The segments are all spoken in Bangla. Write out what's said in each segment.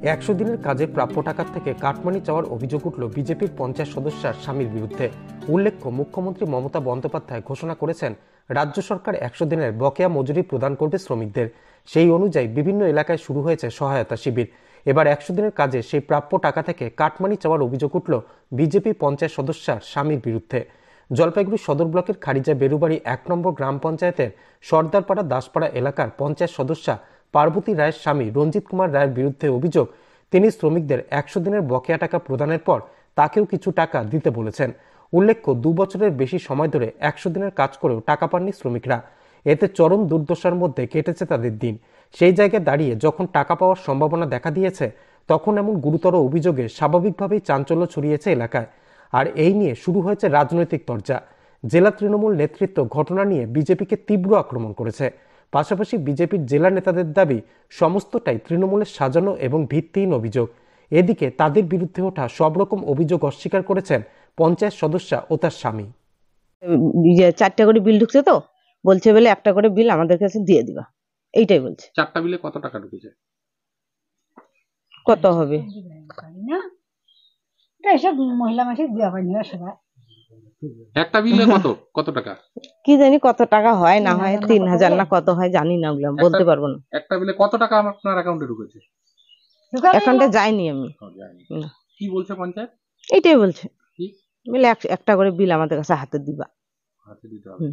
100 দিনের কাজে প্রাপ্য টাকার থেকে কাটমানি চাওয়ার অভিযোগ উঠল বিজেপির পঞ্চায়েত সদস্যার স্বামীর বিরুদ্ধে। উল্লেখ্য, মুখ্যমন্ত্রী মমতা বন্দ্যোপাধ্যায় ঘোষণা করেছেন রাজ্য সরকার 100 দিনের বকেয়া মজুরি প্রদান করবে শ্রমিকদের। সেই অনুযায়ী বিভিন্ন এলাকায় শুরু হয়েছে সহায়তা শিবির। এবার 100 দিনের কাজে সেই প্রাপ্য টাকা থেকে কাটমানি চাওয়ার অভিযোগ উঠল বিজেপি পঞ্চায়েত সদস্যার স্বামীর বিরুদ্ধে। জলপাইগুড়ি সদর ব্লকের খারিজা বেরুবাড়ি 1 নম্বর গ্রাম পঞ্চায়েতের সর্দারপাড়া দাসপাড়া এলাকার পঞ্চায়েত সদস্যা পার্বতী রায়ের স্বামী রঞ্জিত কুমার রায়ের বিরুদ্ধে অভিযোগ, তিনি শ্রমিকদের 100 দিনের বকেয়া টাকা প্রদানের পর তাকেও কিছু টাকা দিতে বলেছেন। উল্লেখ্য, 2 বছরের বেশি সময় ধরে 100 দিনের কাজ করেও টাকা পাননি শ্রমিকরা। এতে চরম দুর্দশার মধ্যে কেটেছে তাদের দিন। সেই জায়গায় দাঁড়িয়ে যখন টাকা পাওয়ার সম্ভাবনা দেখা দিয়েছে, তখন এমন গুরুতর অভিযোগে স্বাভাবিকভাবেই চাঞ্চল্য ছড়িয়েছে এলাকায়। আর এই নিয়ে শুরু হয়েছে রাজনৈতিক তরজা। জেলা তৃণমূল নেতৃত্ব ঘটনা নিয়ে বিজেপিকে তীব্র আক্রমণ করেছে। পাশাপাশি বিজেপির জেলা নেতাদের দাবি সমস্তটাই তৃণমূলের সাজানো এবং ভিত্তিহীন অভিযোগ। এদিকে তাদের বিরুদ্ধে ওঠা সব রকম অভিযোগ অস্বীকার করেছেন পঞ্চায়েত সদস্যা ও তার স্বামী। 4টা করে বিল ঢুকছে, তো বলছে বলে একটা করে বিল আমাদের কাছে দিয়ে দিবা, এইটাই বলছে। 4টা বিলে কত টাকা ঢুকেছে? কত হবে মহিলা মাসিক দেওয়া হয়নি সবাই। একটা বিলে কত টাকা কি জানি, কত টাকা হয় না হয়, 3000 না কত হয় জানি না, ওগুলো বলতে পারবো না। একটা বিলে কত টাকা আপনার অ্যাকাউন্টে ঢুকেছে? অ্যাকাউন্টে যায়নি আমি। কি বলছে পঞ্চায়েত? এইটাই বলছে, বলে একটা করে বিল আমাদের কাছে হাতে দিবা, হাতে দিতে হবে।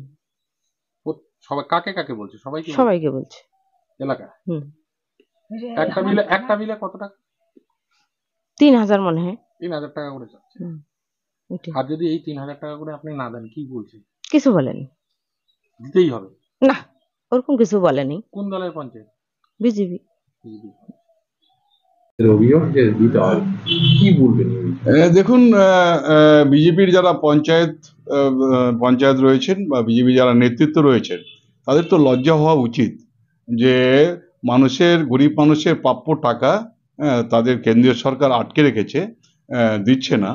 সবাই কাকে কাকে বলছে? সবাইকে বলছে এলাকা। একটা বিলে কত টাকা? 3000 মনে হয়। 3000 টাকা করে যাচ্ছে। আর যদি এই 3000 টাকা করে আপনি না দেন, কি বলছে? কিছু বলেনি, দিতেই হবে না, ওরকম কিছু বলেনি। কোন দলের পঞ্চায়েত? বিজেপি। কি বলবেন? দেখুন, বিজেপির যারা পঞ্চায়েত রয়েছেন বা বিজেপি যারা নেতৃত্ব রয়েছেন, তাদের তো লজ্জা হওয়া উচিত যে গরিব মানুষের প্রাপ্য টাকা তাদের কেন্দ্রীয় সরকার আটকে রেখেছে, দিচ্ছে না।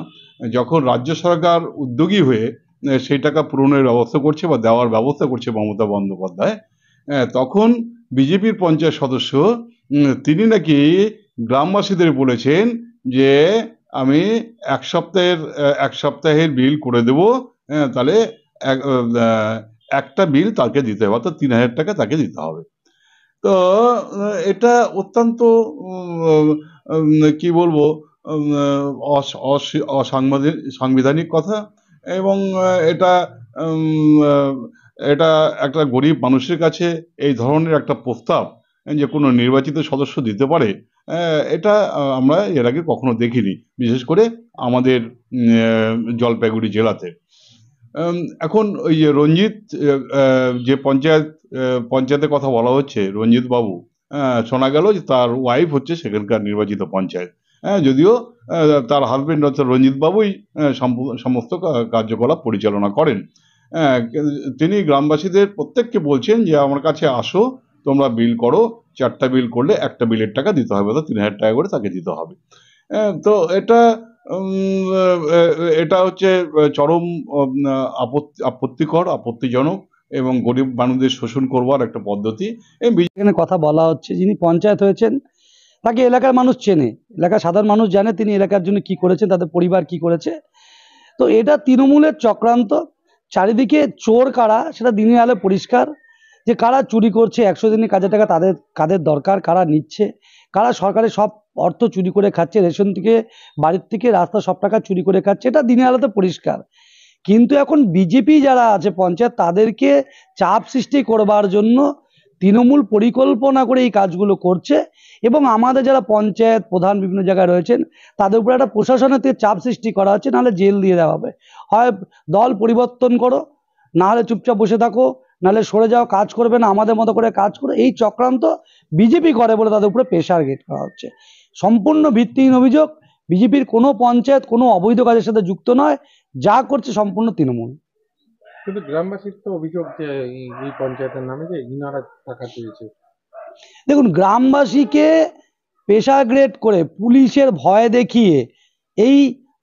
যখন রাজ্য সরকার উদ্যোগী হয়ে সেই টাকা পূরণের ব্যবস্থা করছে বা দেওয়ার ব্যবস্থা করছে মমতা বন্দ্যোপাধ্যায়, তখন বিজেপির পঞ্চায়েত সদস্য তিনি নাকি গ্রামবাসীদের বলেছেন যে আমি এক সপ্তাহের বিল করে দেব, তাহলে একটা বিল তাকে দিতে হবে, অর্থাৎ 3000 টাকা তাকে দিতে হবে। তো এটা অত্যন্ত কি বলবো, অসাংবিধানিক কথা। এবং এটা একটা গরিব মানুষের কাছে এই ধরনের একটা প্রস্তাব যে কোনো নির্বাচিত সদস্য দিতে পারে, এটা আমরা এর আগে কখনো দেখিনি, বিশেষ করে আমাদের জলপাইগুড়ি জেলাতে। এখন ওই যে রঞ্জিত, যে পঞ্চায়েতের কথা বলা হচ্ছে, রঞ্জিত বাবু, শোনা গেল যে তার ওয়াইফ হচ্ছে সেখানকার নির্বাচিত পঞ্চায়েত। যদিও তার হাজবেন্ড অর্থাৎ রঞ্জিত বাবুই সমস্ত কার্যকলাপ পরিচালনা করেন। তিনি গ্রামবাসীদের প্রত্যেককে বলছেন যে আমার কাছে আসো, তোমরা বিল করো, 4টা বিল করলে একটা বিলের টাকা দিতে হবে, অর্থাৎ 3000 টাকা করে তাকে দিতে হবে। তো এটা হচ্ছে চরম আপত্তিজনক এবং গরিব মানুষদের শোষণ করবার একটা পদ্ধতি। এখানে কথা বলা হচ্ছে, যিনি পঞ্চায়েত হয়েছেন তাকে এলাকার মানুষ চেনে, এলাকার সাধারণ মানুষ জানে তিনি এলাকার জন্য কি করেছেন, তাদের পরিবার কি করেছে। তো এটা তৃণমূলের চক্রান্ত। চারিদিকে চোর কারা সেটা দিনের আলো পরিষ্কার, যে কারা চুরি করছে 100 দিনের কাজের টাকা, কাদের দরকার, কারা নিচ্ছে, কারা সরকারের সব অর্থ চুরি করে খাচ্ছে, রেশন থেকে, বাড়ির থেকে, রাস্তা সব টাকা চুরি করে খাচ্ছে, এটা দিনের আলোতে পরিষ্কার। কিন্তু এখন বিজেপি যারা আছে পঞ্চায়েত, তাদেরকে চাপ সৃষ্টি করবার জন্য তৃণমূল পরিকল্পনা করে এই কাজগুলো করছে। এবং আমাদের যারা পঞ্চায়েত প্রধান বিভিন্ন জায়গায় রয়েছেন, তাদের উপরে একটা প্রশাসনের থেকে চাপ সৃষ্টি করা হচ্ছে, নাহলে জেল দিয়ে দেওয়া হবে, হয় দল পরিবর্তন করো, নাহলে চুপচাপ বসে থাকো, নাহলে সরে যাও, কাজ করবে না, আমাদের মতো করে কাজ করো। এই চক্রান্ত বিজেপি করে বলে তাদের উপরে প্রেশার গেট করা হচ্ছে। সম্পূর্ণ ভিত্তিহীন অভিযোগ। বিজেপির কোনো পঞ্চায়েত কোনো অবৈধ কাজের সাথে যুক্ত নয়, যা করছে সম্পূর্ণ তৃণমূল। কিন্তু গ্রামবাসীর তো অভিযোগ যে এই পঞ্চায়েতের নামে যে ইনারা টাকা পেয়েছে। দেখুন, গ্রামবাসীকে প্রেশার গ্রেড করে পুলিশের ভয় দেখিয়ে এই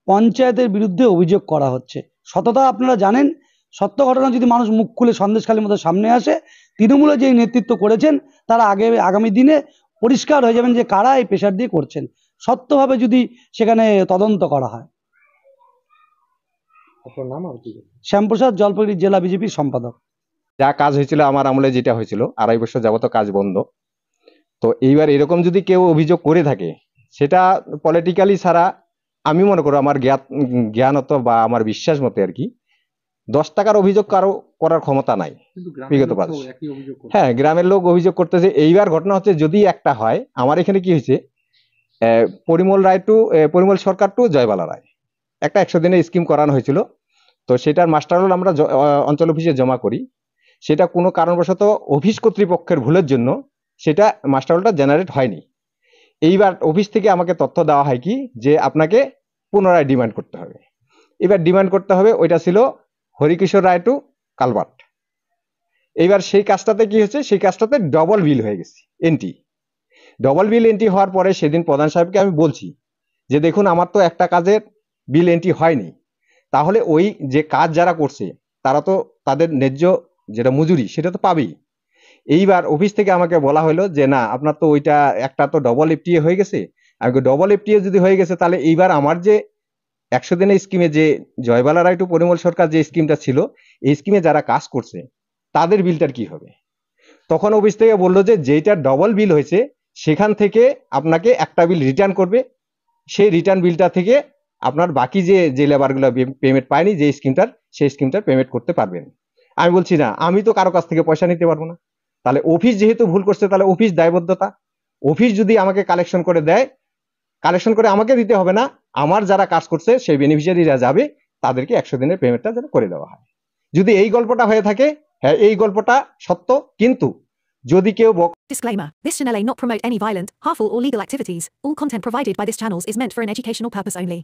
পঞ্চায়েতের বিরুদ্ধে অভিযোগ করা হচ্ছে। সততা আপনারা জানেন, সত্য ঘটনা যদি মানুষ মুখ খুলে সন্দেশখালীর মতো সামনে আসে, তৃণমূলে যে নেতৃত্ব করেছেন তারা আগামী দিনে পরিষ্কার হয়ে যাবেন যে কারা এই প্রেশার দিয়ে করছেন, সত্যভাবে যদি সেখানে তদন্ত করা হয়। আপনার নাম আর কি? শ্যামপ্রসাদ, জলপাইগুড়ি জেলা বিজেপির সম্পাদক। যা কাজ হয়েছিল আমার আমলে, যেটা হয়েছিল 2.5 বছর যাবত কাজ বন্ধ। তো এইবার এরকম যদি কেউ অভিযোগ করে থাকে, সেটা পলিটিক্যালি ছাড়া, আমি মনে করো আমার জ্ঞানত বা আমার বিশ্বাস মতে আর কি, 10 টাকার অভিযোগ কারো করার ক্ষমতা নাই। কিন্তু গ্রামের বিগত লোক তো 5 একই অভিযোগ করছে। হ্যাঁ, গ্রামের লোক অভিযোগ করতেছে। এইবার ঘটনা হচ্ছে, যদি একটা হয়, আমার এখানে কি হয়েছে, পরিমল সরকার টু জয়বালা রায় একটা 100 দিনের স্কিম করানো হয়েছিল। তো সেটার মাস্টার রোল আমরা অঞ্চল অফিসে জমা করি। সেটা কোনো কারণবশত অফিস কর্তৃপক্ষের ভুলের জন্য সেটা মাস্টার রোলটা জেনারেট হয়নি। এইবার অফিস থেকে আমাকে তথ্য দেওয়া হয় কি, যে আপনাকে পুনরায় ডিমান্ড করতে হবে। এবার ডিমান্ড করতে হবে, ওইটা ছিল হরিকিশোর রায় টু কালভার্ট। এইবার সেই কাজটাতে কি হচ্ছে, সেই কাজটাতে ডবল বিল হয়ে গেছে, এন্ট্রি ডবল বিল এন্ট্রি হওয়ার পরে সেদিন প্রধান সাহেবকে আমি বলছি যে দেখুন, আমার তো একটা কাজের বিল এন্ট্রি হয়নি, তাহলে ওই যে কাজ যারা করছে তারা তো তাদের ন্যায্য যেটা মজুরি সেটা তো পাবেই। এইবার অফিস থেকে আমাকে বলা হলো যে না, আপনার তো ওইটা একটা তো ডবল এফটিএ হয়ে গেছে। আমি ডবল এফটিএ যদি হয়ে গেছে, তাহলে এইবার আমার যে 100 দিনের স্কিমে যে জয়বালা রায় টু পরিমল সরকার যে স্কিমটা ছিল, এই স্কিমে যারা কাজ করছে তাদের বিলটার কি হবে? তখন অফিস থেকে বললো যে যেটা ডবল বিল হয়েছে সেখান থেকে আপনাকে একটা বিল রিটার্ন করবে, সেই রিটার্ন বিলটা থেকে আপনার বাকি যে লেবারগুলো পেমেন্ট পায়নি যে স্কিমটার, সেই স্কিমটার পেমেন্ট করতে পারবেন। আমি বলছি না, আমি তো কারো কাছ থেকে পয়সা নিতে পারবো না। তাহলে অফিস যেহেতু ভুল করছে, তাহলে অফিস দায়বদ্ধতা। অফিস যদি আমাকে কালেকশন করে দেয়, কালেকশন করে আমাকে দিতে হবে না, আমার যারা কাজ করছে সেই বেনিফিশিয়ারিরা যাবে, তাদেরকে 100 দিনের পেমেন্টটা যেন করে দেওয়া হয়। যদি এই গল্পটা হয়ে থাকে, হ্যাঁ এই গল্পটা সত্য। কিন্তু যদি কেউ Disclaimer. This channel may not promote any violent, harmful or legal activities. All content provided by this channel is meant for an educational purpose only.